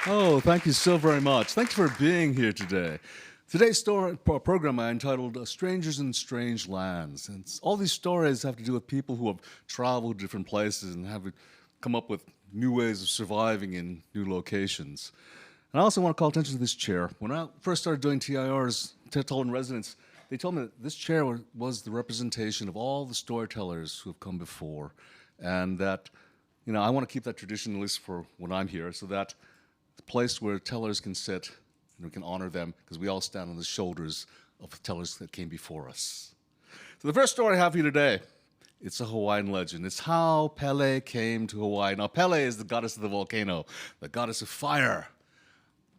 Oh, thank you so very much. Thanks for being here today. Today's program I entitled Strangers in Strange Lands. And all these stories have to do with people who have traveled different places and have come up with new ways of surviving in new locations. And I also want to call attention to this chair. When I first started doing TIRs, told in residence, they told me that this chair was the representation of all the storytellers who have come before. And that, I want to keep that tradition, at least for when I'm here, so that the place where tellers can sit and we can honor them because we all stand on the shoulders of tellers that came before us. So the first story I have for you today, it's a Hawaiian legend. It's how Pele came to Hawaii. Now, Pele is the goddess of the volcano, the goddess of fire.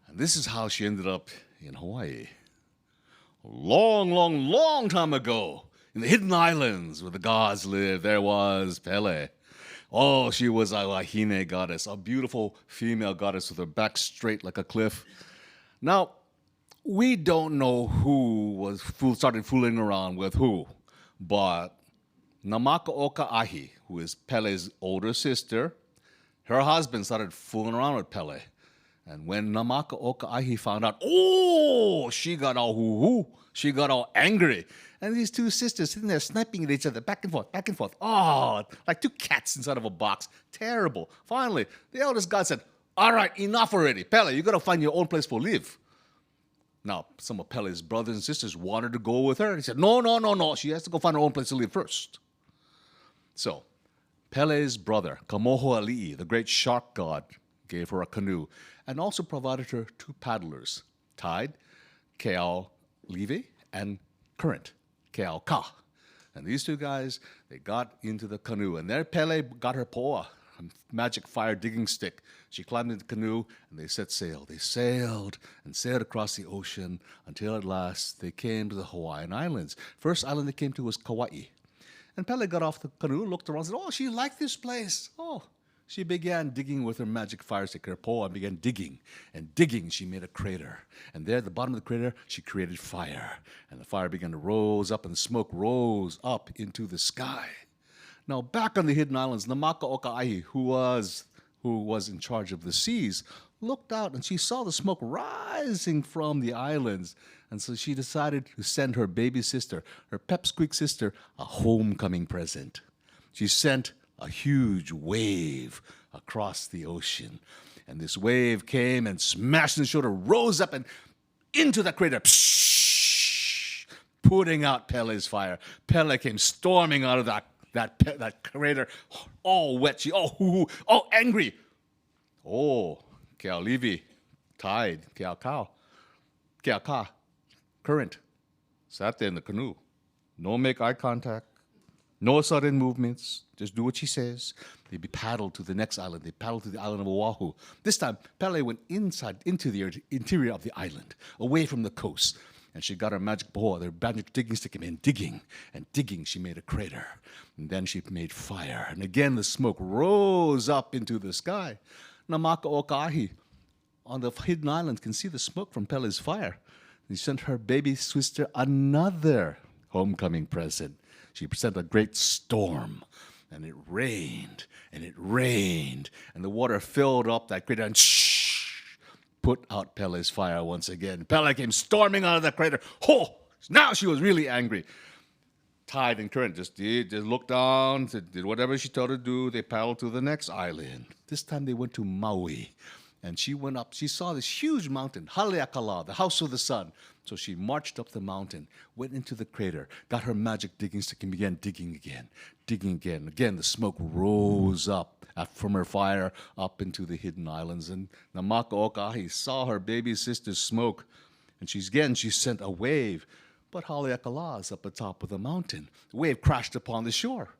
And this is how she ended up in Hawaii. A long, long, long time ago, in the hidden islands where the gods lived, there was Pele. Oh, she was a wahine goddess, a beautiful female goddess with her back straight like a cliff. Now, we don't know who started fooling around with who, but Namaka Ahi, who is Pele's older sister, her husband started fooling around with Pele. And when Namaka Ahi found out, she got all hoo-hoo, she got all angry. And these two sisters sitting there sniping at each other, back and forth, back and forth. Oh, like two cats inside of a box. Terrible. Finally, the eldest god said, all right, enough already. Pele, you got to find your own place for live. Now, some of Pele's brothers and sisters wanted to go with her. He said, no. She has to go find her own place to live first. So, Pele's brother, Kamohoali'i, the great shark god, gave her a canoe and also provided her two paddlers, Tide, Kealivi, and Current, Keauka. And these two guys, they got into the canoe, and there Pele got her poa, a magic fire digging stick. She climbed into the canoe, and they set sail. They sailed and sailed across the ocean until at last they came to the Hawaiian Islands. First island they came to was Kauai. And Pele got off the canoe, looked around, and said, she liked this place. She began digging with her magic fire stick, her poa, and began digging. And digging, she made a crater. And there at the bottom of the crater, she created fire. And the fire began to rose up, and the smoke rose up into the sky. Now, back on the hidden islands, Namaka Oka'ahi, who was in charge of the seas, looked out, and she saw the smoke rising from the islands. And so she decided to send her baby sister, her pipsqueak sister, a homecoming present. She sent a huge wave across the ocean. And this wave came and smashed in the shoulder, rose up and into the crater, putting out Pele's fire. Pele came storming out of that crater, all wet, all angry. Kealivi, Tide, Keaka, Current, sat there in the canoe. No make eye contact. No sudden movements. Just do what she says. They be paddled to the next island. They paddled to the island of Oahu. This time, Pele went inside into the interior of the island, away from the coast. And she got her magic poa, their magic digging stick, and began digging. And digging, she made a crater. And then she made fire. And again, the smoke rose up into the sky. Namaka Okahi, on the hidden island, can see the smoke from Pele's fire. He sent her baby sister another homecoming present. She sent a great storm, and it rained, and it rained, and the water filled up that crater and put out Pele's fire once again. Pele came storming out of the crater. Now she was really angry. Tide and Current just looked down, did whatever she told her to do. They paddled to the next island. This time they went to Maui. And she went up, she saw this huge mountain, Haleakala, the house of the sun. So she marched up the mountain, went into the crater, got her magic digging stick and began digging again. Again, the smoke rose up from her fire up into the hidden islands. And Namaka Okahi saw her baby sister's smoke. And she sent a wave. But Haleakala is up atop of the mountain. The wave crashed upon the shore.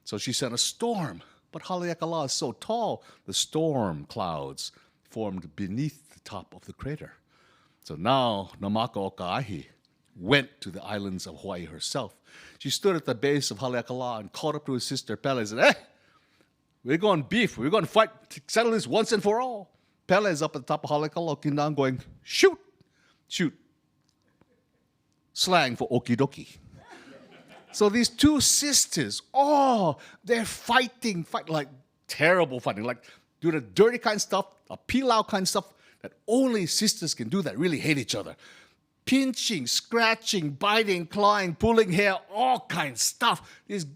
So she sent a storm. But Haleakala is so tall, the storm clouds formed beneath the top of the crater. So now Namaka Oka'ahi went to the islands of Hawaii herself. She stood at the base of Haleakala and called up to her sister Pele and said, we're going beef. We're going to fight to settle this once and for all. Pele is up at the top of Haleakala looking down going, shoot. Slang for okidoki. So these two sisters, they're fighting like terrible fighting, like do the dirty kind of stuff, a pilau kind of stuff. that only sisters can do that really hate each other. Pinching, scratching, biting, clawing, pulling hair, all kinds of stuff. These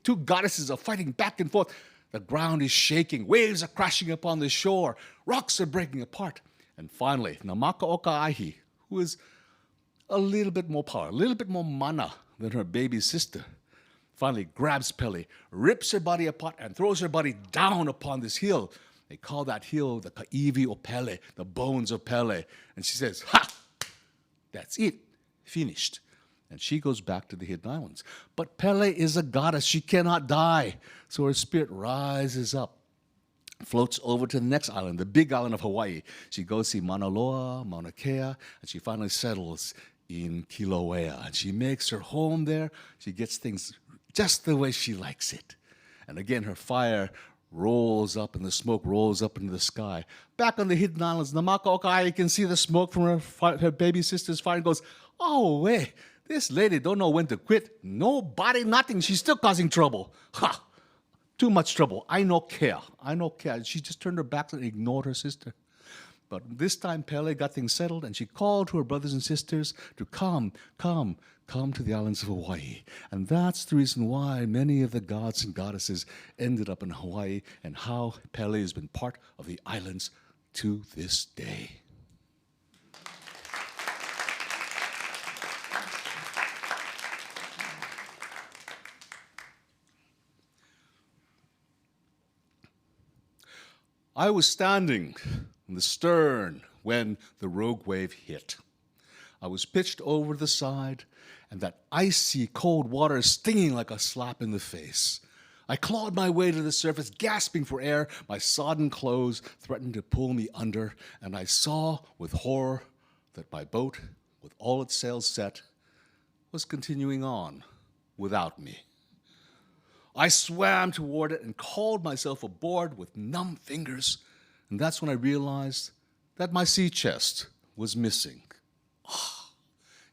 two goddesses are fighting back and forth. The ground is shaking. Waves are crashing upon the shore. Rocks are breaking apart. And finally, Namaka Okaahi, who is a little bit more power, a little bit more mana than her baby sister, finally grabs Pele, rips her body apart, and throws her body down upon this hill. They call that hill the Ka'ivi o Pele, the bones of Pele. And she says, "Ha! That's it. Finished." And she goes back to the Hidden Islands. But Pele is a goddess. She cannot die. So her spirit rises up, floats over to the next island, the big island of Hawaii. She goes see Mauna Loa, Mauna Kea, and she finally settles in Kilauea. And she makes her home there. She gets things just the way she likes it. And again, her fire rolls up and the smoke rolls up into the sky. Back on the Hidden Islands, Namaka Okai can see the smoke from her baby sister's fire and goes, "Oh, wait, this lady don't know when to quit. Nobody, nothing. She's still causing trouble. Ha! Too much trouble. I no care. I no care." She just turned her back and ignored her sister. But this time, Pele got things settled, and she called to her brothers and sisters to come to the islands of Hawaii. And that's the reason why many of the gods and goddesses ended up in Hawaii, and how Pele has been part of the islands to this day. I was standing in the stern when the rogue wave hit. I was pitched over the side, and that icy cold water stinging like a slap in the face. I clawed my way to the surface, gasping for air. My sodden clothes threatened to pull me under, and I saw with horror that my boat, with all its sails set, was continuing on without me. I swam toward it and called myself aboard with numb fingers, and that's when I realized that my sea chest was missing.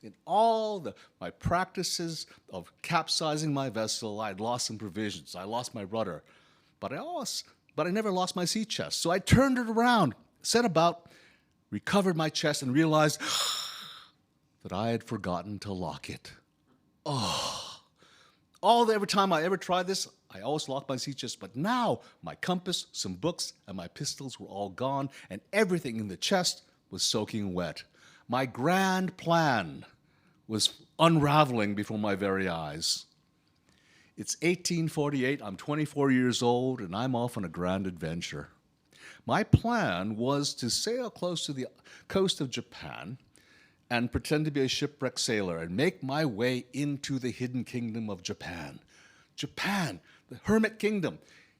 In all my practices of capsizing my vessel, I had lost some provisions. I lost my rudder, but I never lost my sea chest. So I turned it around, set about, recovered my chest, and realized that I had forgotten to lock it. Every time I ever tried this, I always locked my sea chest, but now my compass, some books, and my pistols were all gone, and everything in the chest was soaking wet. My grand plan was unraveling before my very eyes. It's 1848, I'm 24 years old, and I'm off on a grand adventure. My plan was to sail close to the coast of Japan and pretend to be a shipwrecked sailor and make my way into the hidden kingdom of Japan. Japan, the hermit kingdom.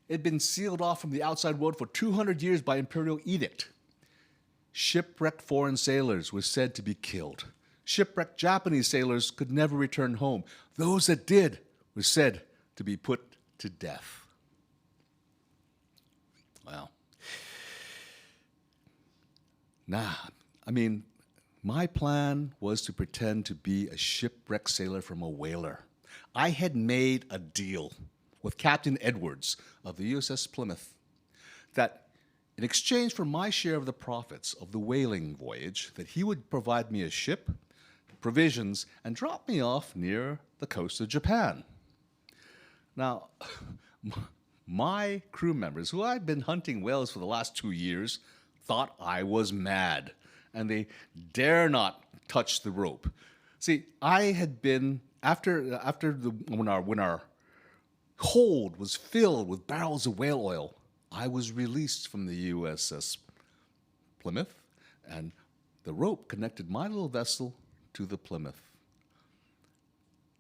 It had been sealed off from the outside world for 200 years by imperial edict. Shipwrecked foreign sailors were said to be killed. Shipwrecked Japanese sailors could never return home. Those that did were said to be put to death. Well, my plan was to pretend to be a shipwrecked sailor from a whaler. I had made a deal with Captain Edwards of the USS Plymouth that in exchange for my share of the profits of the whaling voyage, that he would provide me a ship, provisions, and drop me off near the coast of Japan. Now, my crew members, who I'd been hunting whales for the last 2 years, thought I was mad, and they dare not touch the rope. See, I had been, when our hold was filled with barrels of whale oil, I was released from the USS Plymouth, and the rope connected my little vessel to the Plymouth.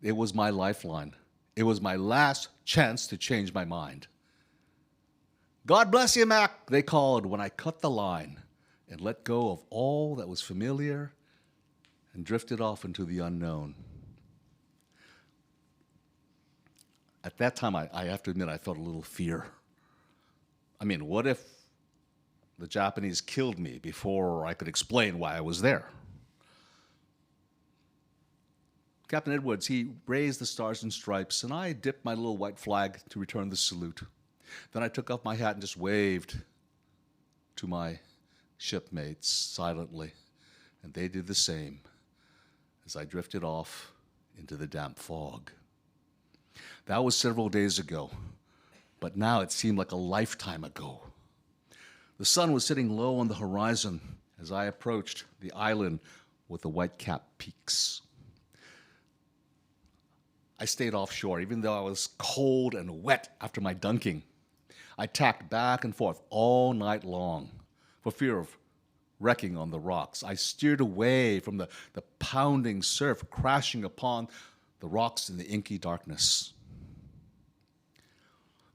It was my lifeline. It was my last chance to change my mind. "God bless you, Mac," they called when I cut the line and let go of all that was familiar and drifted off into the unknown. At that time, I have to admit, I felt a little fear. What if the Japanese killed me before I could explain why I was there? Captain Edwards, he raised the stars and stripes, and I dipped my little white flag to return the salute. Then I took off my hat and just waved to my shipmates silently, and they did the same as I drifted off into the damp fog. That was several days ago, but now it seemed like a lifetime ago. The sun was sitting low on the horizon as I approached the island with the white-capped peaks. I stayed offshore, even though I was cold and wet after my dunking. I tacked back and forth all night long for fear of wrecking on the rocks. I steered away from the pounding surf crashing upon the rocks in the inky darkness.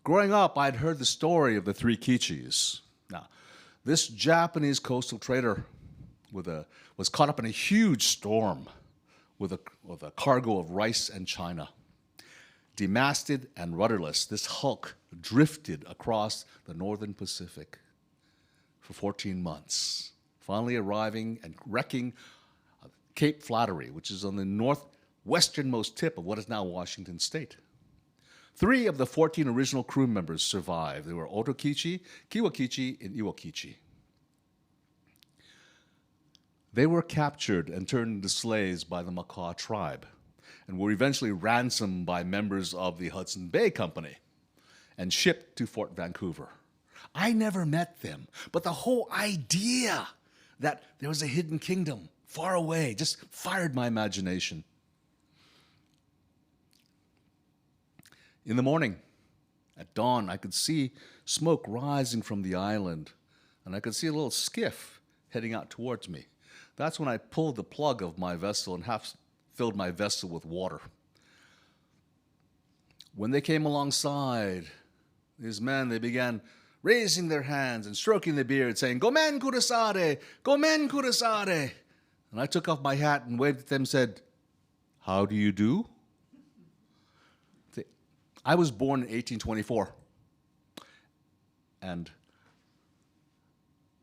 Growing up, I'd heard the story of the three Kichis. Now, this Japanese coastal trader was caught up in a huge storm with a cargo of rice and china. Demasted and rudderless, this hulk drifted across the northern Pacific for 14 months, finally arriving and wrecking Cape Flattery, which is on the northwesternmost tip of what is now Washington State. 3 of the 14 original crew members survived. They were Otokichi, Kiwakichi, and Iwakichi. They were captured and turned into slaves by the Makah tribe and were eventually ransomed by members of the Hudson Bay Company and shipped to Fort Vancouver. I never met them, but the whole idea that there was a hidden kingdom far away just fired my imagination. In the morning, at dawn, I could see smoke rising from the island, and I could see a little skiff heading out towards me. That's when I pulled the plug of my vessel and half filled my vessel with water. When they came alongside, these men, they began raising their hands and stroking their beard, saying, "Gomen kurasare! Gomen kurasare!" And I took off my hat and waved at them and said, "How do you do?" I was born in 1824, and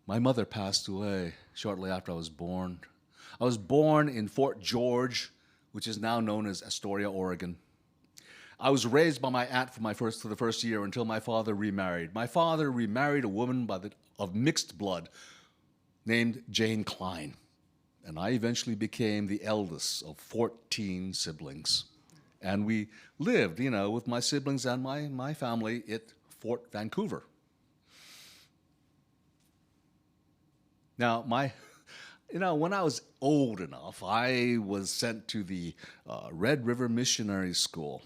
my mother passed away shortly after I was born. I was born in Fort George, which is now known as Astoria, Oregon. I was raised by my aunt for the first year until my father remarried. My father remarried a woman of mixed blood named Jane Klein, and I eventually became the eldest of 14 siblings. And we lived, with my siblings and my family at Fort Vancouver. Now, when I was old enough, I was sent to the Red River Missionary School,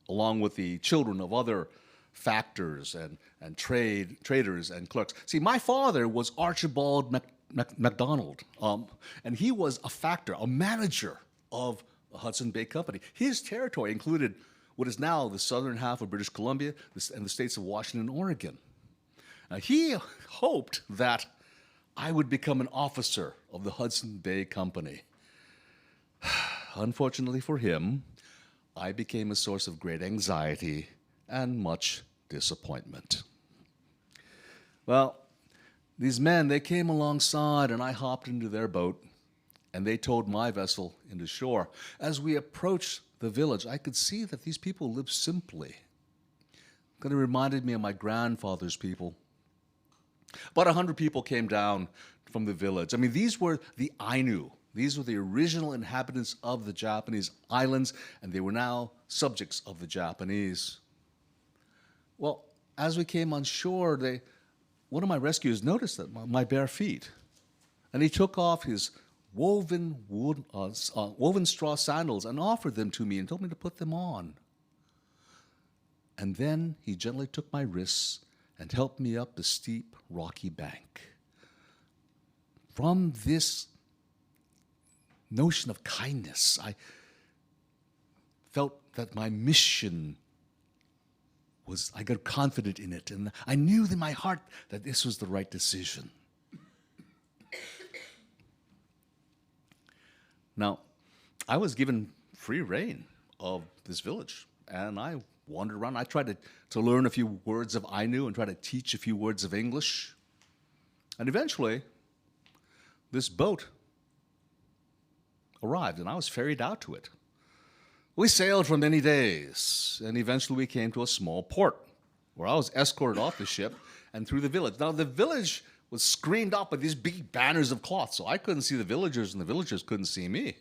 along with the children of other factors and traders and clerks. See, my father was Archibald MacDonald, and he was a factor, a manager of the Hudson Bay Company. His territory included what is now the southern half of British Columbia and the states of Washington and Oregon. Now, he hoped that I would become an officer of the Hudson Bay Company. Unfortunately for him, I became a source of great anxiety and much disappointment. Well, these men, they came alongside and I hopped into their boat and they towed my vessel into shore. As we approached the village, I could see that these people lived simply. It kind of reminded me of my grandfather's people. About 100 people came down from the village. I mean, these were the Ainu. These were the original inhabitants of the Japanese islands, and they were now subjects of the Japanese. Well, as we came on shore, one of my rescuers noticed that my bare feet, and he took off his woven straw sandals and offered them to me and told me to put them on. And then he gently took my wrists and helped me up the steep, rocky bank. From this notion of kindness, I felt that my mission I got confident in it, and I knew in my heart that this was the right decision. Now, I was given free rein of this village, and I wandered around. I tried to learn a few words of Ainu and try to teach a few words of English. And eventually, this boat arrived, and I was ferried out to it. We sailed for many days, and eventually we came to a small port where I was escorted off the ship and through the village. Now, the village was screened off by these big banners of cloth, so I couldn't see the villagers, and the villagers couldn't see me.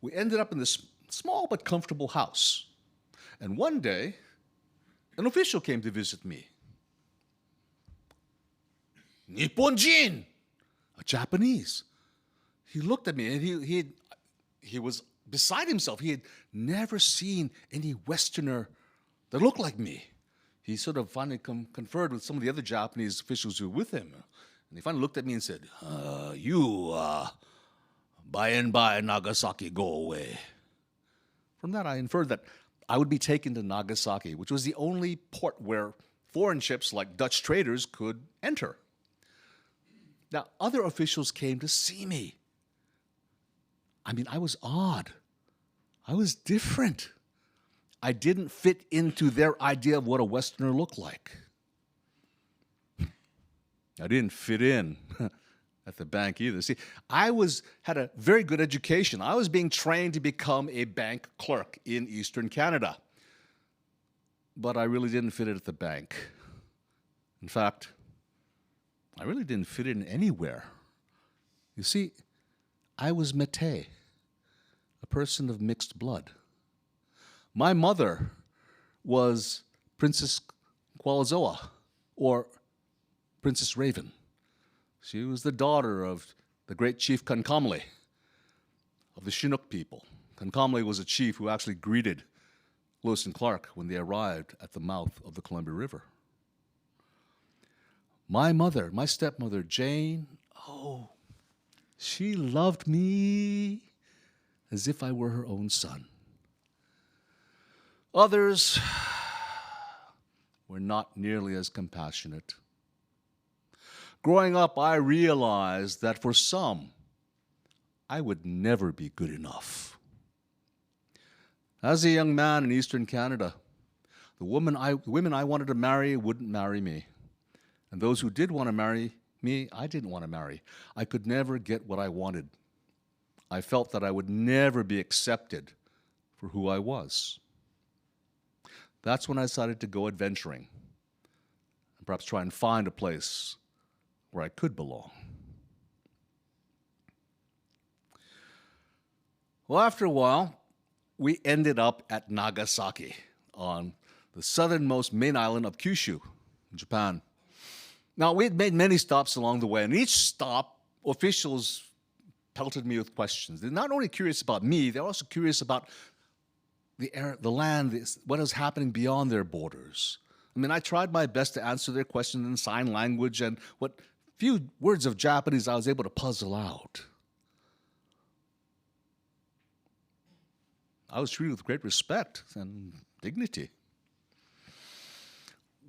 We ended up in this small but comfortable house. And one day, an official came to visit me. Nipponjin, a Japanese. He looked at me, and he was beside himself. He had never seen any Westerner that looked like me. He sort of finally conferred with some of the other Japanese officials who were with him. And he finally looked at me and said, by and by, Nagasaki, go away. From that, I inferred that I would be taken to Nagasaki, which was the only port where foreign ships like Dutch traders could enter. Now, other officials came to see me. I mean, I was odd. I was different. I didn't fit into their idea of what a Westerner looked like. I didn't fit in at the bank either. See, I had a very good education. I was being trained to become a bank clerk in Eastern Canada. But I really didn't fit in at the bank. In fact, I really didn't fit in anywhere. You see, I was Métis, a person of mixed blood. My mother was Princess Qualazoa, or Princess Raven. She was the daughter of the great chief Kankamle of the Chinook people. Kankamle was a chief who actually greeted Lewis and Clark when they arrived at the mouth of the Columbia River. My mother, my stepmother, Jane, she loved me as if I were her own son. Others were not nearly as compassionate. Growing up, I realized that for some, I would never be good enough. As a young man in Eastern Canada, the women I wanted to marry wouldn't marry me. And those who did want to marry me, I didn't want to marry. I could never get what I wanted. I felt that I would never be accepted for who I was. That's when I decided to go adventuring and perhaps try and find a place where I could belong. Well, after a while, we ended up at Nagasaki on the southernmost main island of Kyushu, in Japan. Now, we had made many stops along the way, and each stop, officials pelted me with questions. They're not only curious about me, they're also curious about the land, what is happening beyond their borders. I mean, I tried my best to answer their questions in sign language and what few words of Japanese I was able to puzzle out. I was treated with great respect and dignity.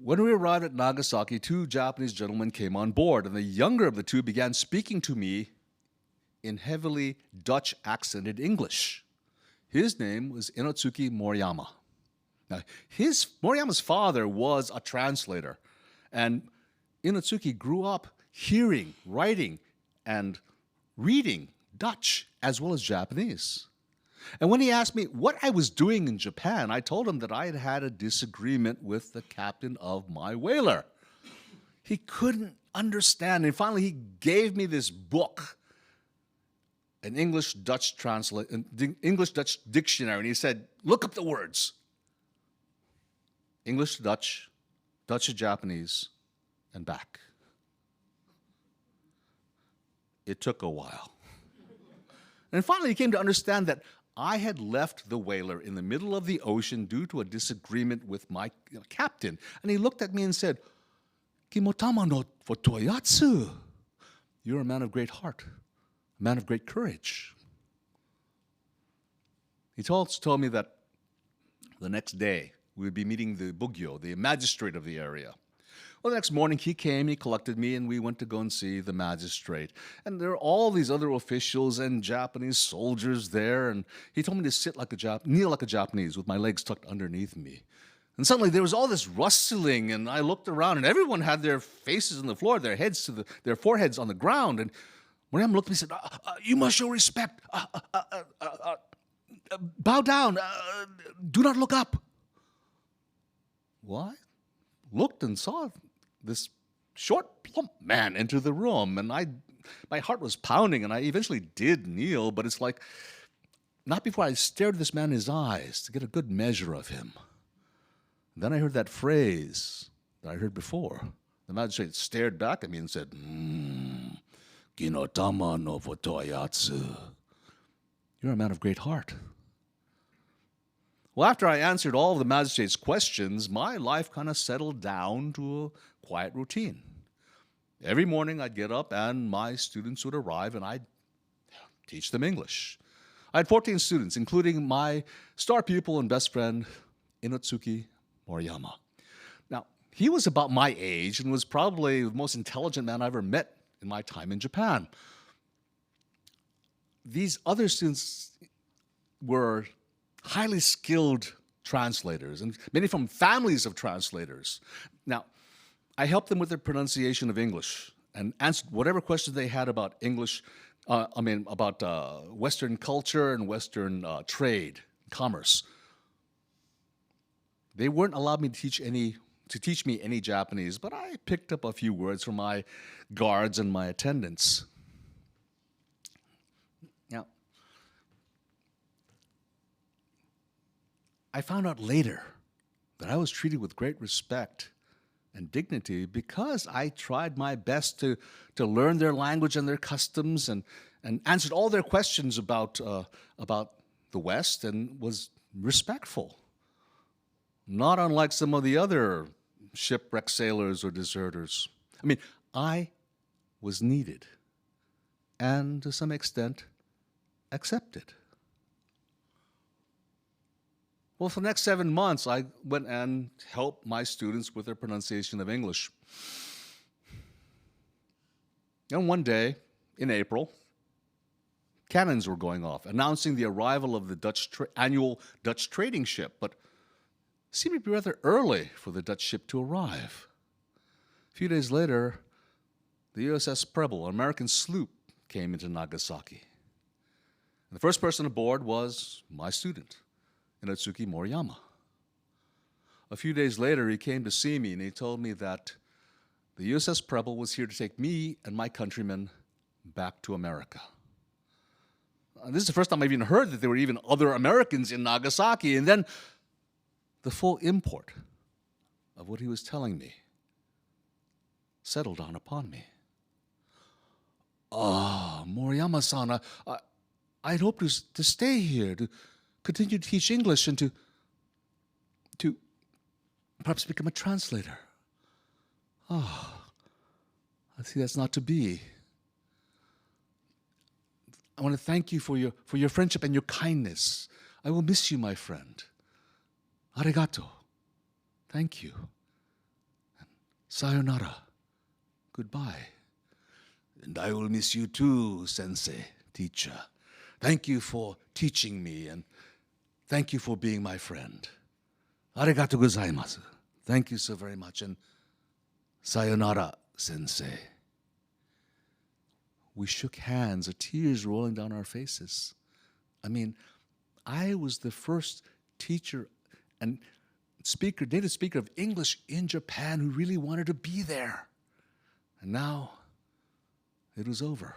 When we arrived at Nagasaki, two Japanese gentlemen came on board, and the younger of the two began speaking to me in heavily Dutch accented English. His name was Inotsuki Moriyama. Now, Moriyama's father was a translator, and Inotsuki grew up hearing, writing, and reading Dutch as well as Japanese. And when he asked me what I was doing in Japan, I told him that I had had a disagreement with the captain of my whaler. He couldn't understand, and finally he gave me this book, an English-Dutch dictionary, and he said, look up the words. English to Dutch, Dutch to Japanese, and back. It took a while. And finally he came to understand that I had left the whaler in the middle of the ocean due to a disagreement with my captain. And he looked at me and said, Kimotama no fotoyatsu. You're a man of great heart, a man of great courage. He also told me that the next day we would be meeting the bugyo, the magistrate of the area. Well, the next morning he came, he collected me, and we went to go and see the magistrate. And there are all these other officials and Japanese soldiers there, and he told me to kneel like a Japanese with my legs tucked underneath me. And suddenly there was all this rustling, and I looked around, and everyone had their faces on the floor, their foreheads on the ground. And Moriyama looked at me and said, you must show respect. Bow down. Do not look up. Well, I looked and saw this short, plump man enter the room, and my heart was pounding, and I eventually did kneel, but it's like, not before I stared this man in his eyes to get a good measure of him. Then I heard that phrase that I heard before. The magistrate stared back at me and said, Ginotama no fotoyatsu. You're a man of great heart. Well, after I answered all of the magistrate's questions, my life kind of settled down to a quiet routine. Every morning I'd get up and my students would arrive and I'd teach them English. I had 14 students, including my star pupil and best friend, Inotsuki Moriyama. Now, he was about my age and was probably the most intelligent man I ever met in my time in Japan. These other students were highly skilled translators, and many from families of translators. Now, I helped them with their pronunciation of English and answered whatever questions they had about English, about Western culture and Western trade, commerce. They weren't allowed me to teach me any Japanese, but I picked up a few words from my guards and my attendants. Now, I found out later that I was treated with great respect and dignity because I tried my best to learn their language and their customs and answered all their questions about the West and was respectful. Not unlike some of the other shipwrecked sailors or deserters. I mean, I was needed and to some extent accepted. Well, for the next 7 months, I went and helped my students with their pronunciation of English. And one day, in April, cannons were going off, announcing the arrival of the annual Dutch trading ship, but it seemed to be rather early for the Dutch ship to arrive. A few days later, the USS Preble, an American sloop, came into Nagasaki. And the first person aboard was my student, Inotsuki Moriyama. A few days later, he came to see me and he told me that the USS Preble was here to take me and my countrymen back to America. This is the first time I've even heard that there were even other Americans in Nagasaki. And then the full import of what he was telling me settled down upon me. Moriyama-san, I'd hoped to stay here, to continue to teach English and to perhaps become a translator. I see that's not to be. I want to thank you for your friendship and your kindness. I will miss you, my friend. Arigato. Thank you. And sayonara. Goodbye. And I will miss you too, sensei, teacher. Thank you for teaching me, and thank you for being my friend. Arigato gozaimasu. Thank you so very much, and sayonara, sensei. We shook hands, tears rolling down our faces. I mean, I was the first teacher and native speaker of English in Japan who really wanted to be there. And now it was over.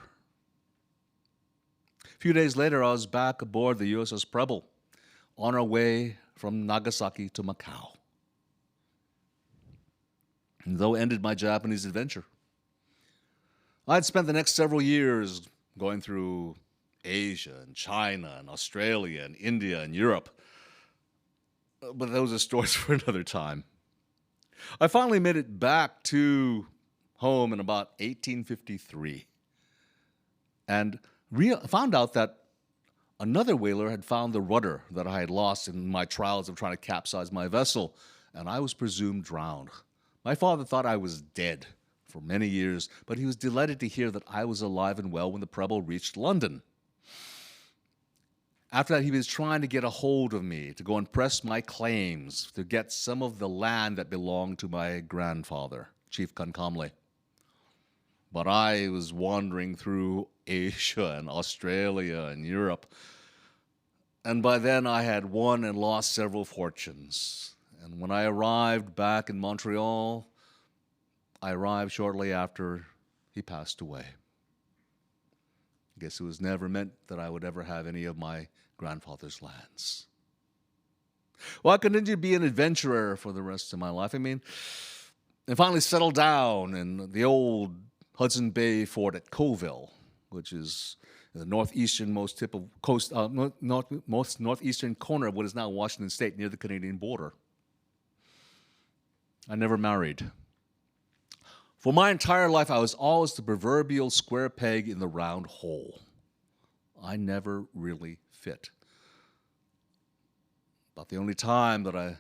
A few days later, I was back aboard the USS Preble on our way from Nagasaki to Macau. And though ended my Japanese adventure, I'd spent the next several years going through Asia and China and Australia and India and Europe. But those are stories for another time. I finally made it back to home in about 1853 and found out that another whaler had found the rudder that I had lost in my trials of trying to capsize my vessel, and I was presumed drowned. My father thought I was dead for many years, but he was delighted to hear that I was alive and well when the Preble reached London. After that, he was trying to get a hold of me to go and press my claims to get some of the land that belonged to my grandfather, Chief Kankamle. But I was wandering through Asia and Australia and Europe, and by then I had won and lost several fortunes. And when I arrived back in Montreal, I arrived shortly after he passed away. I guess it was never meant that I would ever have any of my grandfather's lands. Well, I continued to be an adventurer for the rest of my life. And finally settled down in the old Hudson Bay Fort at Coville, which is the northeasternmost tip of coast, most northeastern corner of what is now Washington State, near the Canadian border. I never married. For my entire life, I was always the proverbial square peg in the round hole. I never really fit. About the only time that I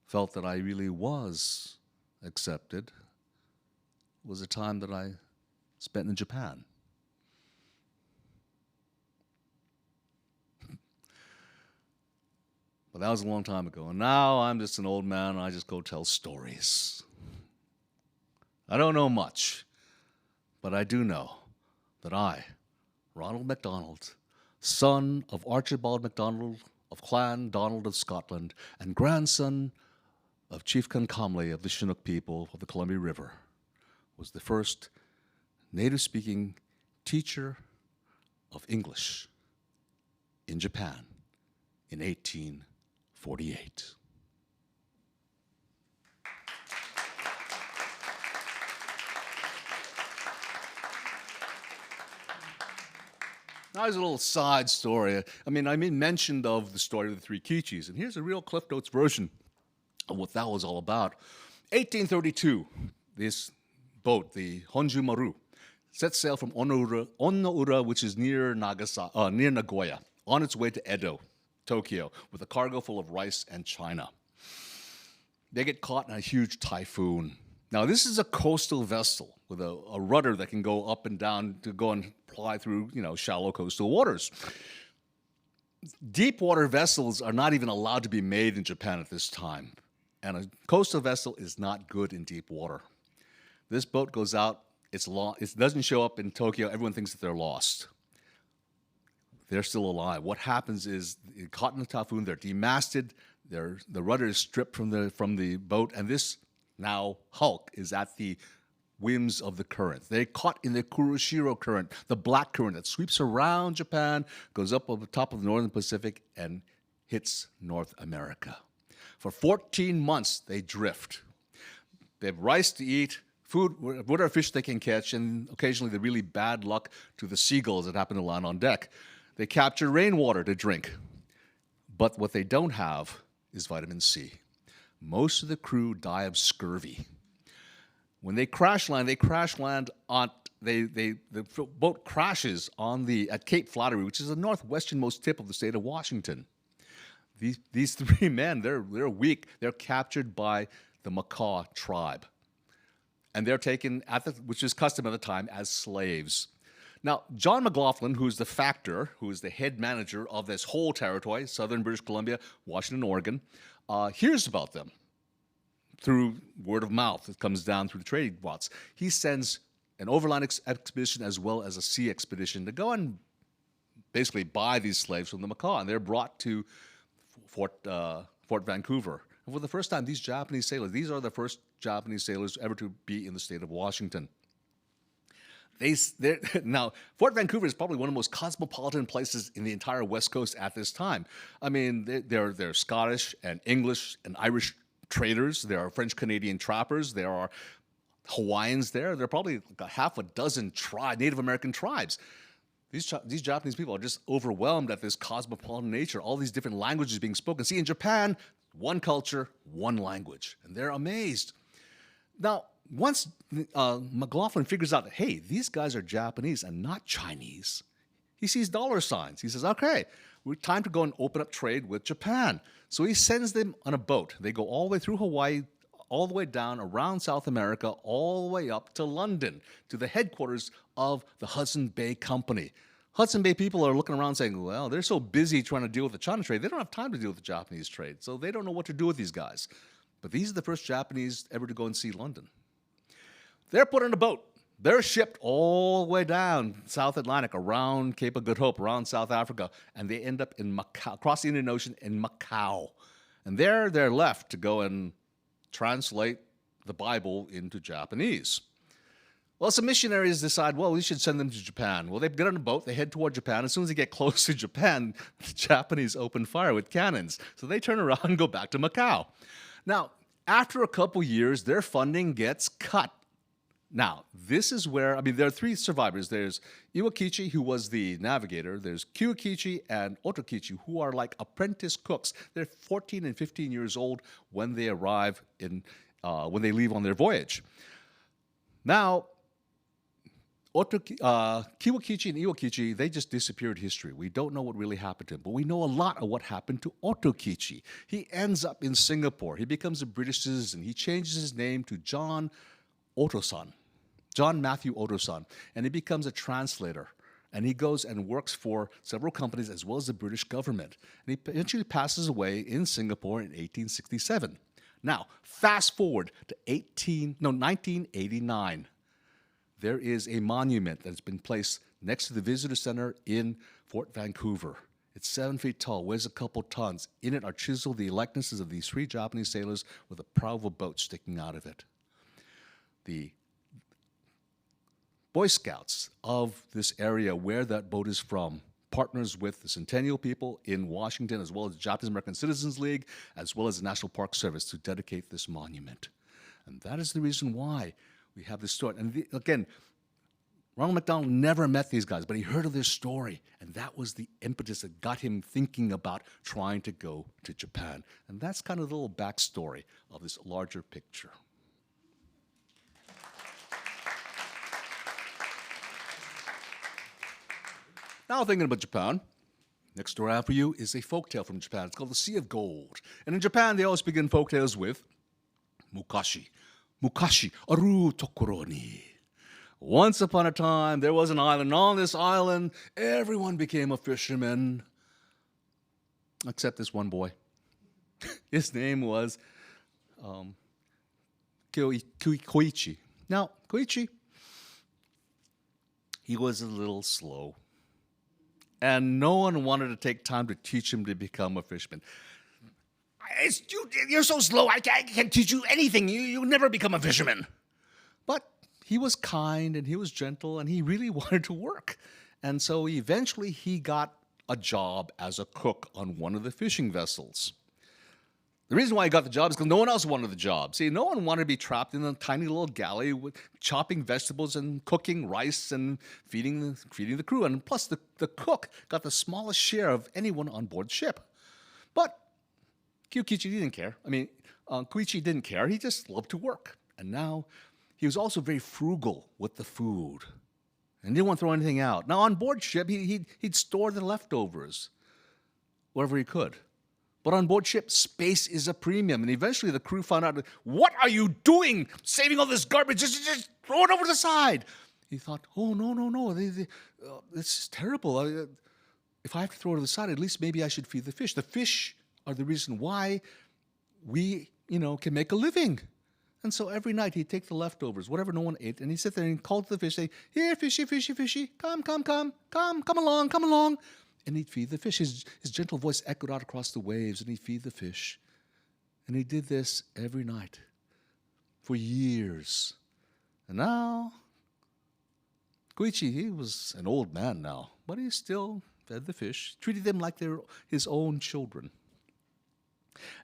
felt that I really was accepted was a time that I spent in Japan. But that was a long time ago. And now I'm just an old man and I just go tell stories. I don't know much, but I do know that I, Ronald MacDonald, son of Archibald MacDonald of Clan Donald of Scotland and grandson of Chief Comley of the Chinook people of the Columbia River, was the first native-speaking teacher of English in Japan in 1848. Now, there's a little side story. I made mention of the story of the three Kichis, and here's a real Cliff Notes version of what that was all about. 1832, this boat, the Honju Maru, set sail from Onoura, which is near Nagoya, on its way to Edo, Tokyo, with a cargo full of rice and china. They get caught in a huge typhoon. Now, this is a coastal vessel with a rudder that can go up and down to go and ply through, shallow coastal waters. Deep water vessels are not even allowed to be made in Japan at this time, and a coastal vessel is not good in deep water. This boat goes out, it doesn't show up in Tokyo, everyone thinks that they're lost. They're still alive. What happens is, caught in the typhoon, they're demasted, the rudder is stripped from the boat, and this now hulk is at the whims of the current. They're caught in the Kuroshiro current, the black current that sweeps around Japan, goes up over the top of the northern Pacific, and hits North America. For 14 months, they drift. They have rice to eat, food, whatever fish they can catch, and occasionally the really bad luck to the seagulls that happen to land on deck. They capture rainwater to drink. But what they don't have is vitamin C. Most of the crew die of scurvy. When they crash land on the boat crashes at Cape Flattery, which is the northwesternmost tip of the state of Washington. These three men, they're weak. They're captured by the Makah tribe, and they're taken which is custom at the time, as slaves. Now, John McLaughlin, who's the factor, who is the head manager of this whole territory, southern British Columbia, Washington, Oregon, hears about them through word of mouth. It comes down through the trading routes. He sends an overland expedition as well as a sea expedition to go and basically buy these slaves from the Makah, and they're brought to Fort Vancouver. And for the first time, these are the first Japanese sailors ever to be in the state of Washington. Now, Fort Vancouver is probably one of the most cosmopolitan places in the entire West Coast at this time. There are Scottish and English and Irish traders. There are French-Canadian trappers. There are Hawaiians there. There are probably half a dozen Native American tribes. These Japanese people are just overwhelmed at this cosmopolitan nature, all these different languages being spoken. See, in Japan, one culture, one language, and they're amazed. Now, once McLaughlin figures out that, hey, these guys are Japanese and not Chinese, he sees dollar signs. He says, okay, time to go and open up trade with Japan. So he sends them on a boat. They go all the way through Hawaii, all the way down around South America, all the way up to London, to the headquarters of the Hudson Bay Company. Hudson Bay people are looking around saying, well, they're so busy trying to deal with the China trade, they don't have time to deal with the Japanese trade, so they don't know what to do with these guys. But these are the first Japanese ever to go and see London. They're put on a boat. They're shipped all the way down South Atlantic, around Cape of Good Hope, around South Africa, and they end up in Macau, across the Indian Ocean in Macau. And there they're left to go and translate the Bible into Japanese. Well, some missionaries decide, well, we should send them to Japan. Well, they get on a boat, they head toward Japan. As soon as they get close to Japan, the Japanese open fire with cannons. So they turn around and go back to Macau. Now, after a couple years, their funding gets cut. Now, this is where, there are three survivors. There's Iwakichi, who was the navigator. There's Kiwakichi and Otokichi, who are like apprentice cooks. They're 14 and 15 years old when they arrive when they leave on their voyage. Now, Kiwakichi and Iwakichi, they just disappeared history. We don't know what really happened to him, but we know a lot of what happened to Otokichi. He ends up in Singapore. He becomes a British citizen. He changes his name to John Matthew Otosan, and he becomes a translator. And he goes and works for several companies as well as the British government. And he eventually passes away in Singapore in 1867. Now, fast forward to 1989. There is a monument that's been placed next to the visitor center in Fort Vancouver. It's 7 feet tall, weighs a couple tons. In it are chiseled the likenesses of these three Japanese sailors with a prow of a boat sticking out of it. The Boy Scouts of this area where that boat is from partners with the Centennial people in Washington, as well as the Japanese-American Citizens League, as well as the National Park Service to dedicate this monument. And that is the reason why we have this story. And again, Ronald McDonald never met these guys, but he heard of their story, and that was the impetus that got him thinking about trying to go to Japan. And that's kind of the little backstory of this larger picture. Now thinking about Japan, next story I have for you is a folktale from Japan. It's called The Sea of Gold. And in Japan, they always begin folktales with Mukashi, Mukashi, aru tokoro ni. Once upon a time, there was an island. And on this island, everyone became a fisherman, except this one boy. His name was Koichi. Now, Koichi, he was a little slow. And no one wanted to take time to teach him to become a fisherman. You're so slow, I can't teach you anything. You'll never become a fisherman. But he was kind and he was gentle and he really wanted to work. And so eventually he got a job as a cook on one of the fishing vessels. The reason why he got the job is because no one else wanted the job. See, no one wanted to be trapped in a tiny little galley with chopping vegetables and cooking rice and feeding the crew. And plus, the cook got the smallest share of anyone on board ship. But Koichi didn't care. Koichi didn't care. He just loved to work. And now he was also very frugal with the food and didn't want to throw anything out. Now, on board ship, he'd store the leftovers, whatever he could. But on board ship, space is a premium. And eventually the crew found out, what are you doing? Saving all this garbage? Just throw it over the side. He thought, oh, no. This is terrible. If I have to throw it to the side, at least maybe I should feed the fish. The fish are the reason why we, can make a living. And so every night he'd take the leftovers, whatever no one ate, and he'd sit there and call to the fish, say, here, fishy, fishy, fishy, come along. And he'd feed the fish. His gentle voice echoed out across the waves, and he'd feed the fish. And he did this every night for years. And now, Koichi, he was an old man now, but he still fed the fish, treated them like they were his own children.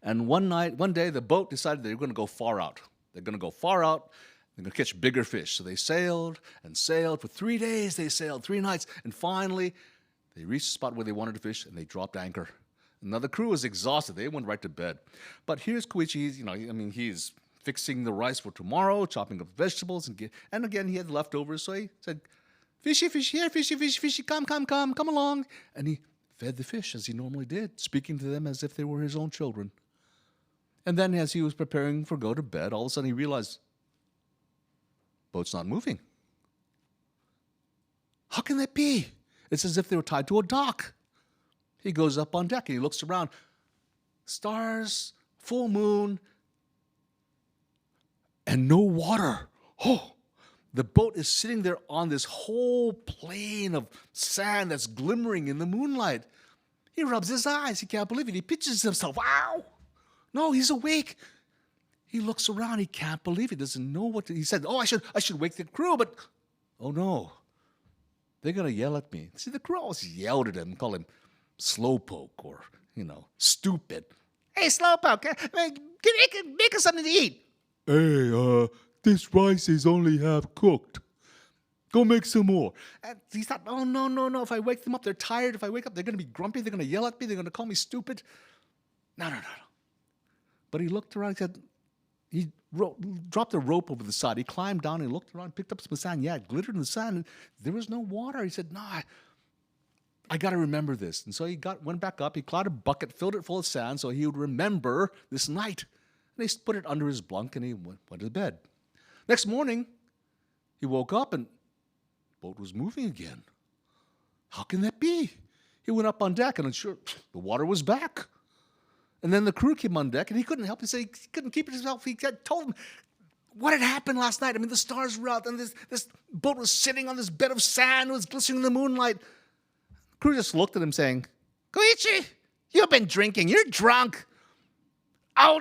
And one day, the boat decided they were going to go far out. They're going to go far out. They're going to catch bigger fish. So they sailed and sailed. For 3 days, they sailed, 3 nights. And finally, they reached the spot where they wanted to fish, and they dropped anchor. Now, the crew was exhausted. They went right to bed. But here's Koichi. He's fixing the rice for tomorrow, chopping up vegetables. And again, he had leftovers. So he said, fishy, fish here, fishy, fish, fishy, come along. And he fed the fish as he normally did, speaking to them as if they were his own children. And then as he was preparing for go to bed, all of a sudden he realized, boat's not moving. How can that be? It's as if they were tied to a dock. He goes up on deck and he looks around. Stars, full moon, and no water. Oh, the boat is sitting there on this whole plain of sand that's glimmering in the moonlight. He rubs his eyes. He can't believe it. He pictures himself. Wow! No, he's awake. He looks around. He can't believe it. He doesn't know what to. He said, "Oh, I should wake the crew," but oh no, they're gonna yell at me. See, the crew always yelled at him, call him slowpoke or stupid. Hey, slowpoke, make us something to eat. Hey, this rice is only half cooked. Go make some more. And he thought, oh, no. If I wake them up, they're tired. If I wake up, they're going to be grumpy. They're going to yell at me. They're going to call me stupid. No. But he looked around. He dropped a rope over the side. He climbed down. He looked around, picked up some sand. Yeah, it glittered in the sand. And there was no water. He said, no, I got to remember this. And so he went back up. He caught a bucket, filled it full of sand so he would remember this night. And he put it under his bunk and he went to bed. Next morning, he woke up and the boat was moving again. How can that be? He went up on deck and sure, the water was back. And then the crew came on deck and he couldn't help. He couldn't keep it himself. He told them what had happened last night. I mean, the stars were out and this boat was sitting on this bed of sand. It was glistening in the moonlight. The crew just looked at him saying, Koichi, you've been drinking. You're drunk. Oh,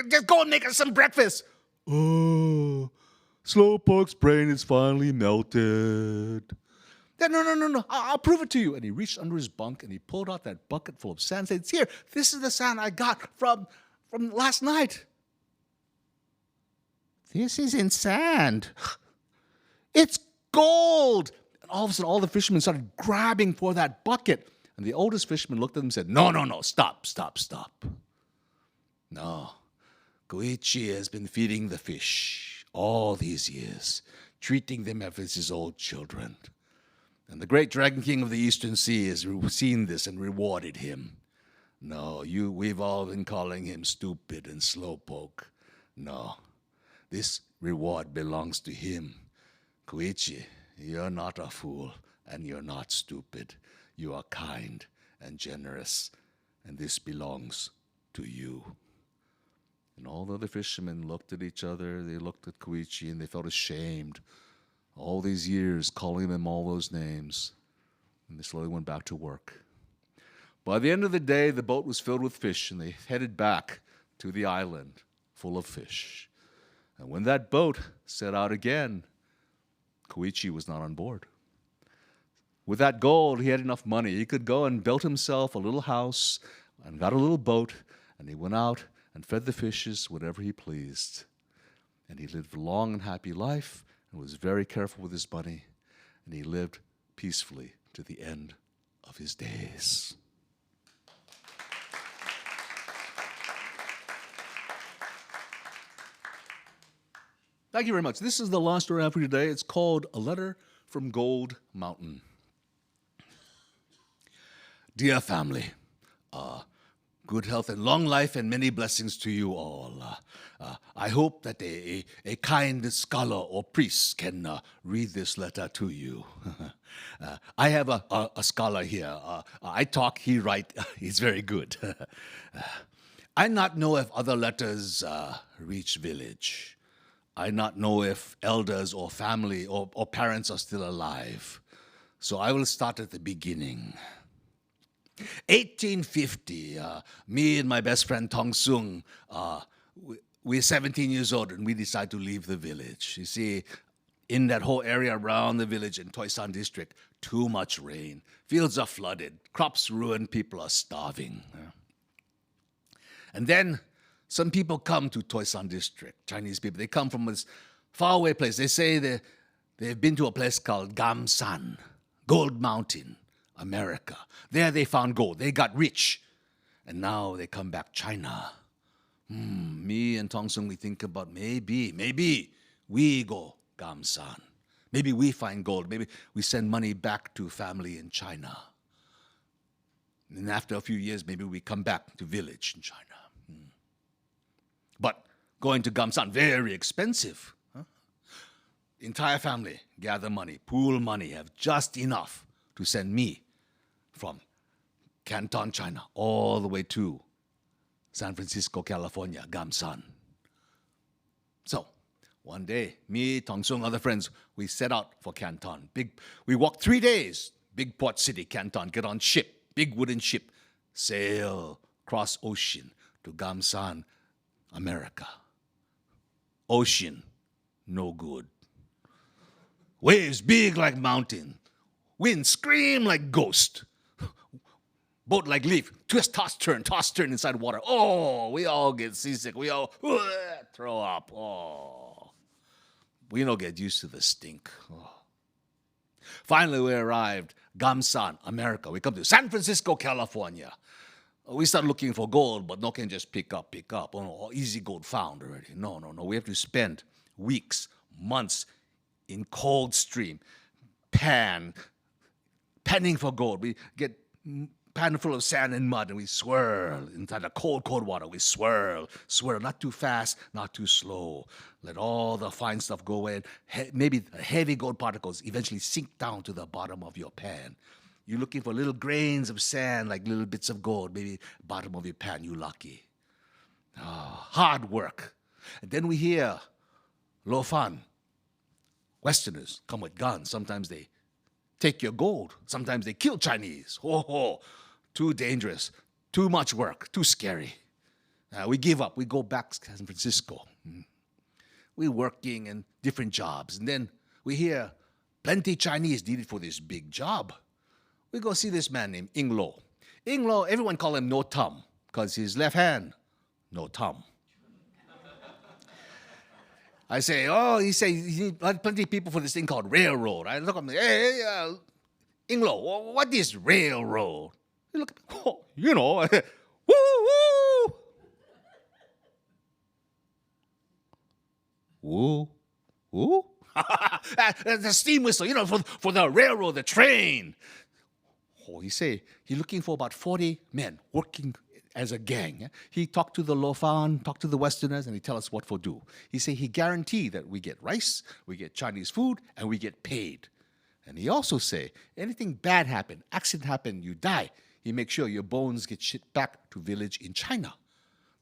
just go and make us some breakfast. Oh, Slowpoke's brain is finally melted. No. I'll prove it to you. And he reached under his bunk and he pulled out that bucket full of sand and said, it's here. This is the sand I got from last night. This isn't sand. It's gold. And all of a sudden, all the fishermen started grabbing for that bucket. And the oldest fisherman looked at them and said, no, stop. No, Koichi has been feeding the fish all these years, treating them as his old children. And the great Dragon King of the Eastern Sea has seen this and rewarded him. No, we've all been calling him stupid and slowpoke. No, this reward belongs to him. Koichi, you're not a fool and you're not stupid. You are kind and generous, and this belongs to you. And all the other fishermen looked at each other, they looked at Koichi, and they felt ashamed. All these years calling him all those names. And they slowly went back to work. By the end of the day, the boat was filled with fish, and they headed back to the island full of fish. And when that boat set out again, Koichi was not on board. With that gold, he had enough money. He could go and build himself a little house and got a little boat, and he went out and fed the fishes whatever he pleased. And he lived a long and happy life and was very careful with his money, and he lived peacefully to the end of his days. Thank you very much. This is the last story I have for you today. It's called A Letter from Gold Mountain. Dear family, good health and long life and many blessings to you all. I hope that a kind scholar or priest can read this letter to you. I have a scholar here. I talk, he write. He's very good. I not know if other letters reach village. I not know if elders or family or parents are still alive. So I will start at the beginning. 1850, me and my best friend Tong Sung, we're 17 years old and we decide to leave the village. You see, in that whole area around the village in Toisan district, too much rain. Fields are flooded, crops ruined, people are starving. And then some people come to Toisan district, Chinese people. They come from this faraway place. They say they've been to a place called Gamsan, Gold Mountain, America. There they found gold. They got rich. And now they come back China. Me and Tong Sung, we think about maybe we go Gamsan. Maybe we find gold. Maybe we send money back to family in China. And after a few years, maybe we come back to village in China. But going to Gamsan, very expensive. Entire family gather money, pool money, have just enough to send me from Canton, China, all the way to San Francisco, California, Gamsan. So, one day, me, Tong Sung, other friends, we set out for Canton. We walked 3 days, big port city, Canton, get on ship, big wooden ship, sail across ocean to Gamsan, America. Ocean, no good. Waves big like mountain. Wind scream like ghost. Boat like leaf, twist, toss, turn inside water. Oh, we all get seasick. We all throw up. Oh, we don't get used to the stink. Oh. Finally, we arrived, Gamsan, America. We come to San Francisco, California. We start looking for gold, but no can just pick up. Oh, no, easy gold found already. No. We have to spend weeks, months in cold stream, panning for gold. We get pan full of sand and mud, and we swirl inside the cold water. We swirl, not too fast, not too slow. Let all the fine stuff go away. Maybe the heavy gold particles eventually sink down to the bottom of your pan. You're looking for little grains of sand, like little bits of gold, maybe bottom of your pan. You lucky. Oh, hard work. And then we hear lo fan. Westerners come with guns. Sometimes they take your gold. Sometimes they kill Chinese. Too dangerous, too much work, too scary. We give up. We go back to San Francisco. We're working in different jobs. And then we hear plenty Chinese needed for this big job. We go see this man named Ing Lo. Ing Lo, everyone call him No Thumb because his left hand, no thumb. I say, he say he need plenty of people for this thing called railroad. I look at him, hey, Ing Lo, what is railroad? He look at me, woo, woo. Woo, woo? The steam whistle, for the railroad, the train. He say he's looking for about 40 men working as a gang. Yeah? He talked to the Lofan, talked to the Westerners, and he tell us what for do. He say he guarantee that we get rice, we get Chinese food, and we get paid. And he also say anything bad happen, accident happen, you die, he make sure your bones get shipped back to village in China.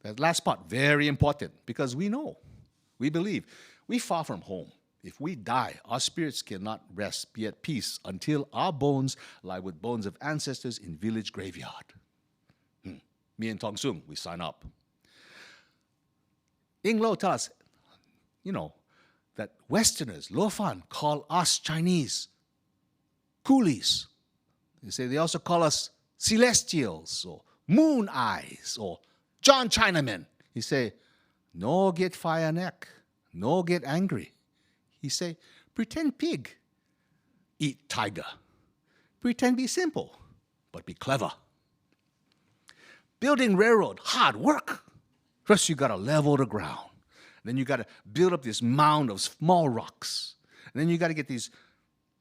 That last part, very important, because we know, we believe, we far from home. If we die, our spirits cannot rest, be at peace, until our bones lie with bones of ancestors in village graveyard. Me and Tong Sung, we sign up. Ing Lo tell us, that Westerners, Lofan, call us Chinese coolies. They also call us celestials, or moon eyes, or John Chinaman. He say, no get fire neck, no get angry. He say, pretend pig, eat tiger. Pretend be simple, but be clever. Building railroad, hard work. First you gotta level the ground. Then you gotta build up this mound of small rocks. And then you gotta get these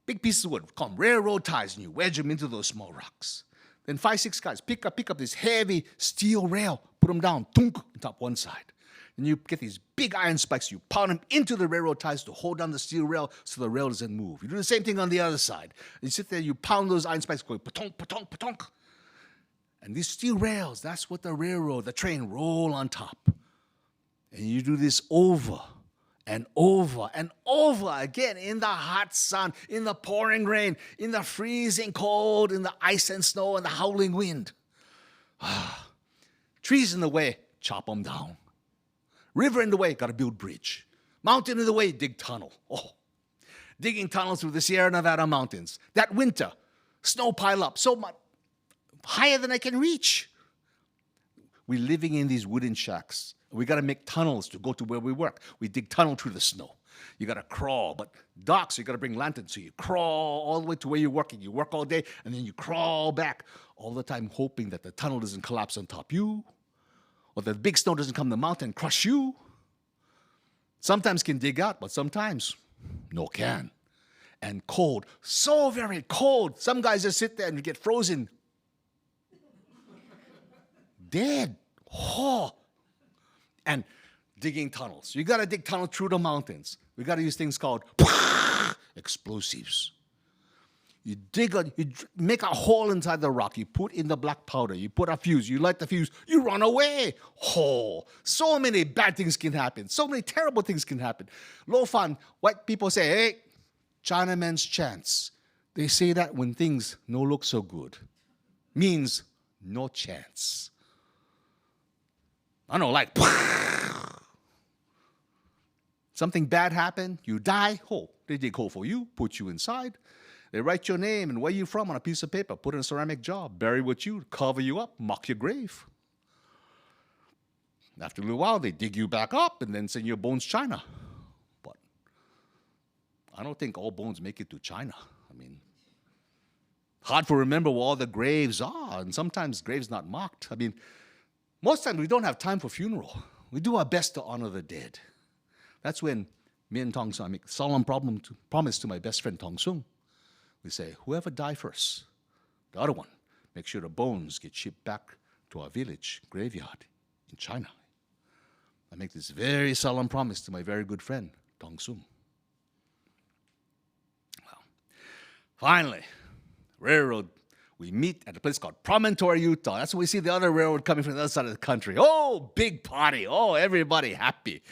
big pieces of wood, call them railroad ties, and you wedge them into those small rocks. Then 5, 6 guys pick up this heavy steel rail, put them down, tunk, on top one side. And you get these big iron spikes, you pound them into the railroad ties to hold down the steel rail so the rail doesn't move. You do the same thing on the other side. You sit there, you pound those iron spikes, going patonk, patonk, patonk. And these steel rails, that's what the railroad, the train roll on top. And you do this over and over and over again in the hot sun, in the pouring rain, in the freezing cold, in the ice and snow and the howling wind. Trees in the way, chop them down. River in the way, got to build bridge. Mountain in the way, dig tunnel. Digging tunnels through the Sierra Nevada mountains. That winter, snow pile up so much, higher than I can reach. We're living in these wooden shacks. We got to make tunnels to go to where we work. We dig tunnel through the snow. You got to crawl, but dark, so you got to bring lanterns. So you crawl all the way to where you're working. You work all day, and then you crawl back, all the time hoping that the tunnel doesn't collapse on top of you, or the big snow doesn't come to the mountain and crush you. Sometimes can dig out, but sometimes no can. And cold, so very cold. Some guys just sit there and get frozen. Dead. And digging tunnels. You got to dig tunnels through the mountains. We got to use things called explosives. You make a hole inside the rock. You put in the black powder. You put a fuse. You light the fuse. You run away. So many bad things can happen. So many terrible things can happen. Lofan, white people say, hey, Chinaman's chance. They say that when things no look so good. Means no chance. I know, like, Something bad happened, you die, they dig hole for you, put you inside. They write your name and where you're from on a piece of paper, put in a ceramic jar, bury with you, cover you up, mark your grave. After a little while, they dig you back up and then send your bones to China. But I don't think all bones make it to China. I mean, hard to remember where all the graves are, and sometimes graves not marked. I mean, most times we don't have time for funeral. We do our best to honor the dead. That's when me and Tong Sung, I make a solemn promise to my best friend Tong Sung. We say, whoever die first, the other one, make sure the bones get shipped back to our village graveyard in China. I make this very solemn promise to my very good friend, Tong Sung. Well, finally, railroad, we meet at a place called Promontory, Utah. That's when we see the other railroad coming from the other side of the country. Oh, big party. Oh, everybody happy.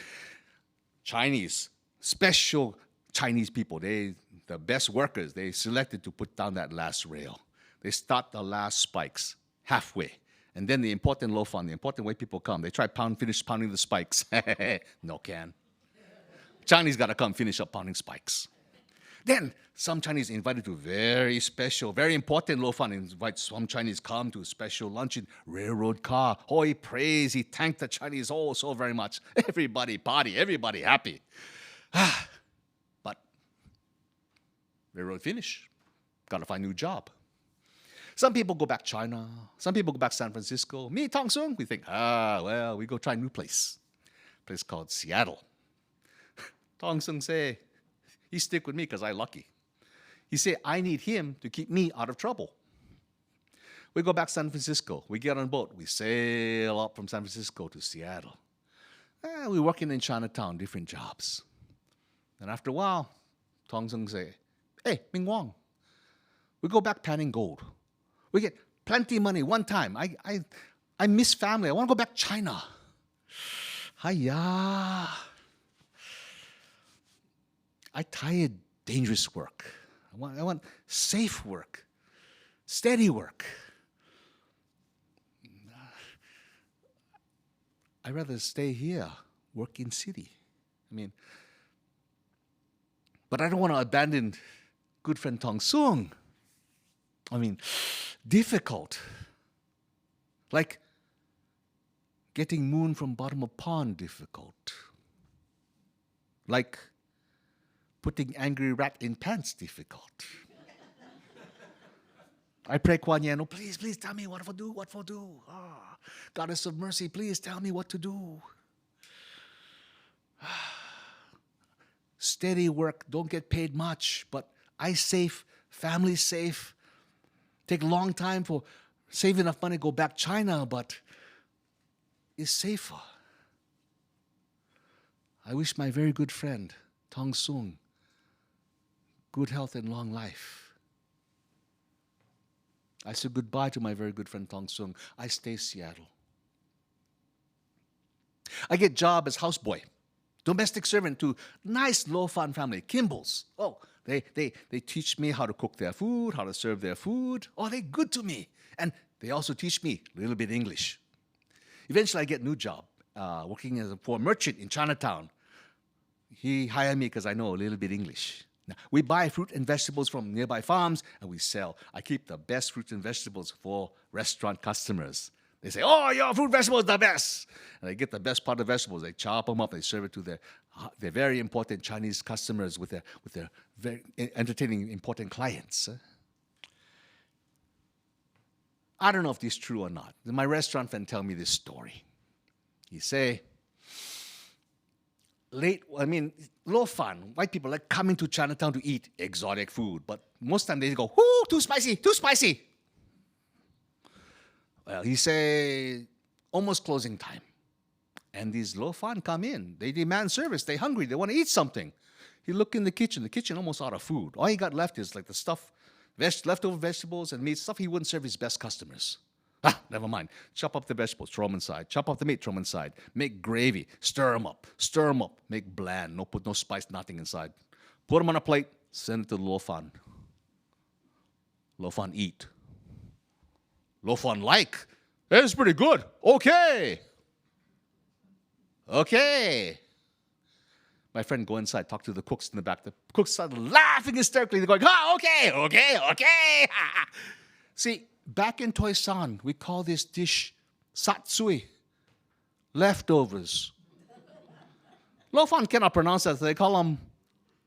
Chinese, special Chinese people, the best workers, they selected to put down that last rail. They start the last spikes halfway. And then the important lo fan, the important way people come, they finish pounding the spikes. No can. Chinese got to come finish up pounding spikes. Then some Chinese invited to very special, very important lo fan, invite some Chinese come to a special luncheon, railroad car. Oh, he praised, he thanked the Chinese so very much. Everybody party, everybody happy. But railroad finish, got to find a new job. Some people go back China. Some people go back San Francisco. Me, Tong Sung, we think, well, we go try a new place. A place called Seattle. Tong Sung say, he stick with me because I lucky. He say, I need him to keep me out of trouble. We go back San Francisco. We get on a boat. We sail up from San Francisco to Seattle. We're working in Chinatown, different jobs. And after a while, Tong Sung say, hey, Ming Wong, we go back panning gold. We get plenty of money one time. I miss family. I want to go back to China. Hiya. I tired dangerous work. I want safe work, steady work. I'd rather stay here, work in city. I mean, but I don't want to abandon good friend Tong Sung. I mean, difficult. Like getting moon from bottom of pond difficult. Like putting angry rat in pants difficult. I pray Kuan Yin, oh, please tell me what for do. Goddess of mercy, please tell me what to do. Steady work, don't get paid much, but I safe, family safe. Take a long time for save enough money to go back China, but it's safer. I wish my very good friend, Tong Sung, good health and long life. I said goodbye to my very good friend Tong Sung. I stay Seattle. I get job as houseboy, domestic servant to nice low-fun family, Kimball's. Oh, they teach me how to cook their food, how to serve their food. Oh, they're good to me. And they also teach me a little bit English. Eventually, I get a new job, working for a merchant in Chinatown. He hired me because I know a little bit English. Now, we buy fruit and vegetables from nearby farms, and we sell. I keep the best fruit and vegetables for restaurant customers. They say, oh, your fruit vegetables are the best. And they get the best part of the vegetables. They chop them up. They serve it to their very important Chinese customers with their very entertaining, important clients. I don't know if this is true or not. My restaurant friend tell me this story. He say, low fun. White people like coming to Chinatown to eat exotic food. But most time they go, ooh, too spicy, too spicy. Well, he say, almost closing time. And these low fun come in. They demand service. They hungry. They want to eat something. He look in the kitchen almost out of food. All he got left is like the stuff, leftover vegetables and meat, stuff he wouldn't serve his best customers. Never mind. Chop up the vegetables, throw them inside. Chop up the meat, throw them inside. Make gravy, stir them up, make bland. No put no spice, nothing inside. Put them on a plate, send it to the low fun. Low fun eat. Low fun like. It's pretty good. Okay. My friend go inside, talk to the cooks in the back. The cooks start laughing hysterically. They're going, okay. See, back in Toisan, we call this dish satsui, leftovers. Lo Fan cannot pronounce that, so they call them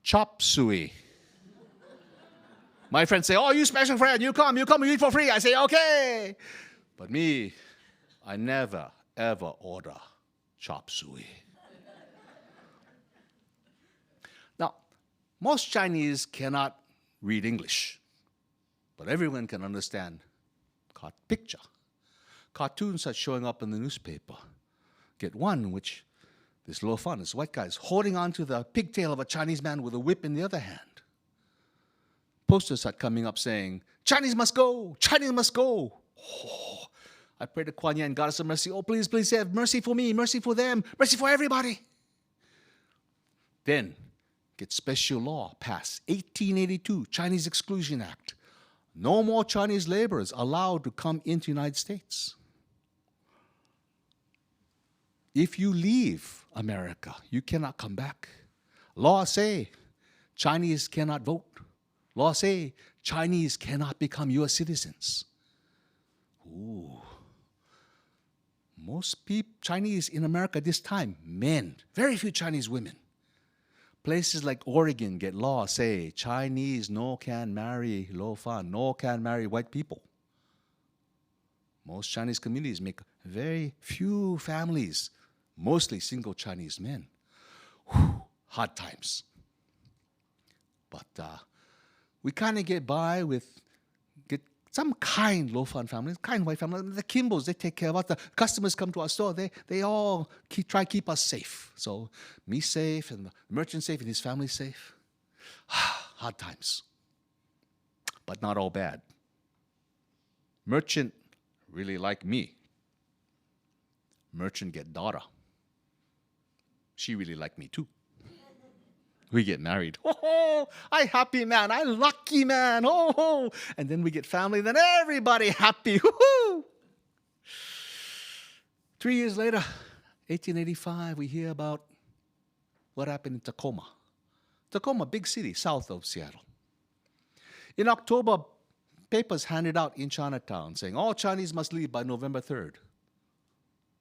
chop suey. My friends say, oh, you special friend, you come, you eat for free. I say, okay. But me, I never, ever order chop suey. Now, most Chinese cannot read English, but everyone can understand picture. Cartoons are showing up in the newspaper. Get one in which this Lo Fan, this white guy, is holding on to the pigtail of a Chinese man with a whip in the other hand. Posters are coming up saying, Chinese must go, Chinese must go. Oh, I pray to Kuan Yin, Goddess of Mercy, oh, please, please have mercy for me, mercy for them, mercy for everybody. Then, get special law passed, 1882, Chinese Exclusion Act. No more Chinese laborers allowed to come into the United States. If you leave America, you cannot come back. Law say Chinese cannot vote. Law say Chinese cannot become U.S. citizens. Ooh. Most Chinese in America this time, men, very few Chinese women. Places like Oregon get law say Chinese no can marry Lo Fan, no can marry white people. Most Chinese communities make very few families, mostly single Chinese men. Whew, hard times. But we kind of get by with some kind Lo Fan families, kind white families. The Kimbals, they take care of us. The customers come to our store. They all try to keep us safe. So me safe, and the merchant safe, and his family safe. Hard times. But not all bad. Merchant really like me. Merchant get daughter. She really like me too. We get married. Oh, I happy man. I lucky man. Oh, and then we get family. Then everybody happy. Woo-hoo. 3 years later, 1885, we hear about what happened in Tacoma. Tacoma, big city, south of Seattle. In October, papers handed out in Chinatown saying all Chinese must leave by November 3rd.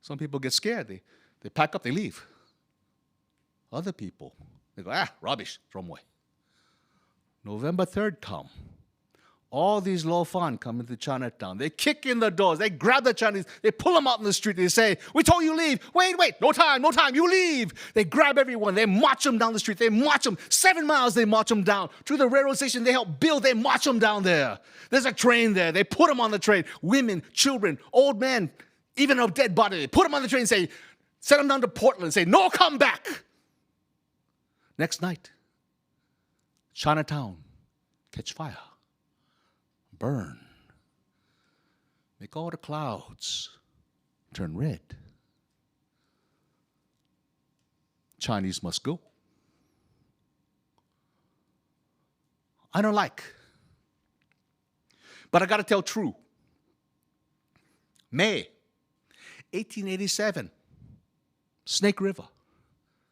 Some people get scared. They pack up, they leave. Other people, they go, rubbish, throw them away. November 3rd come. All these Lo Fan come into Chinatown. They kick in the doors. They grab the Chinese. They pull them out in the street. They say, we told you leave. Wait, no time, you leave. They grab everyone. They march them down the street. They march them. 7 miles they march them down. To the railroad station they help build. They march them down there. There's a train there. They put them on the train. Women, children, old men, even a dead body. They put them on the train and say, send them down to Portland and say, no, come back. Next night, Chinatown, catch fire, burn, make all the clouds turn red. Chinese must go. I don't like, but I got to tell true. May 1887, Snake River,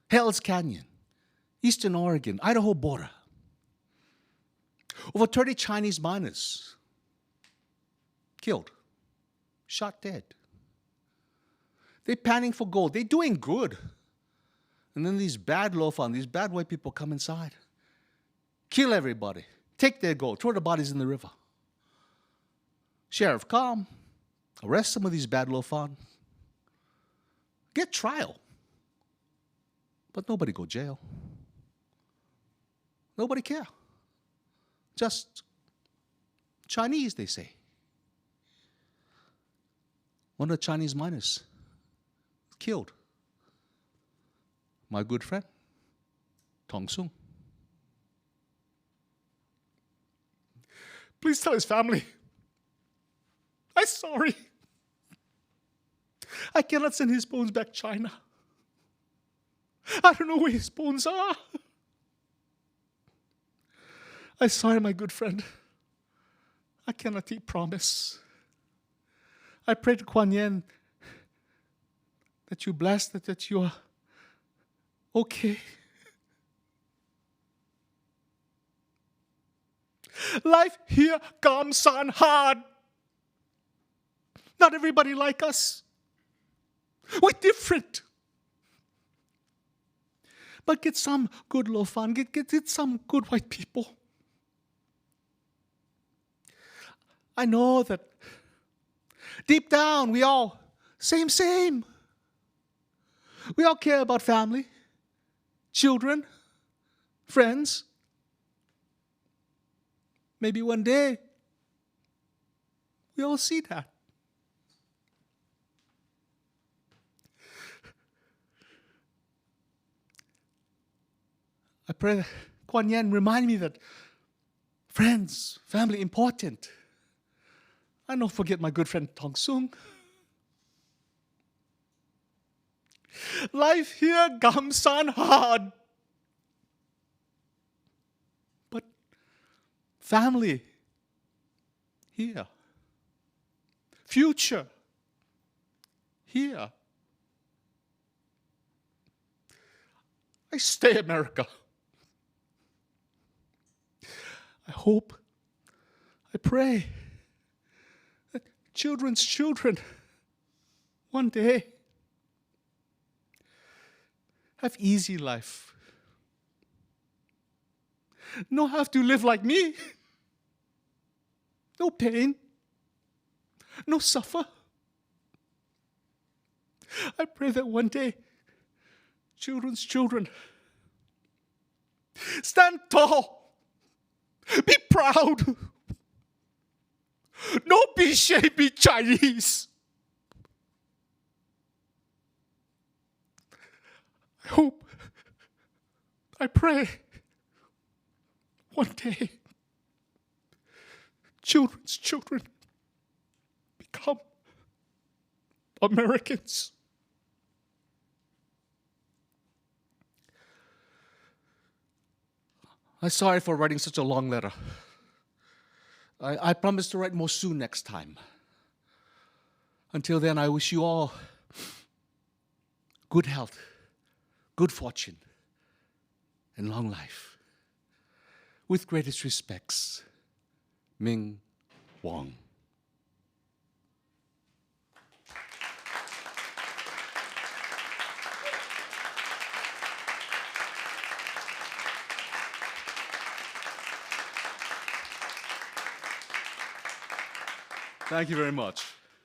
Hell's Canyon, Eastern Oregon, Idaho border. Over 30 Chinese miners killed, shot dead. They're panning for gold. They're doing good. And then these bad Lo Fan, these bad white people come inside, kill everybody, take their gold, throw the bodies in the river. Sheriff come, arrest some of these bad Lo Fan, get trial. But nobody go jail. Nobody care. Just Chinese, they say. One of the Chinese miners killed my good friend, Tong Sung. Please tell his family, I'm sorry. I cannot send his bones back to China. I don't know where his bones are. I'm sorry, my good friend. I cannot keep promise. I pray to Kuan Yin that you bless that you are okay. Life here comes on hard. Not everybody like us. We're different. But get some good little fun. Get some good white people. I know that deep down we all same. We all care about family, children, friends. Maybe one day we all see that. I pray that Kuan Yin remind me that friends, family important. I don't forget my good friend Tong Sung. Life here comes on hard. But family here. Future here. I stay America. I hope, I pray that children's children one day have easy life. No have to live like me. No pain. No suffer. I pray that one day children's children stand tall. Be proud. Don't be ashamed, be Chinese. I hope, I pray, one day, children's children become Americans. I'm sorry for writing such a long letter. I promise to write more soon next time. Until then, I wish you all good health, good fortune, and long life. With greatest respects, Ming Wong. Thank you very much.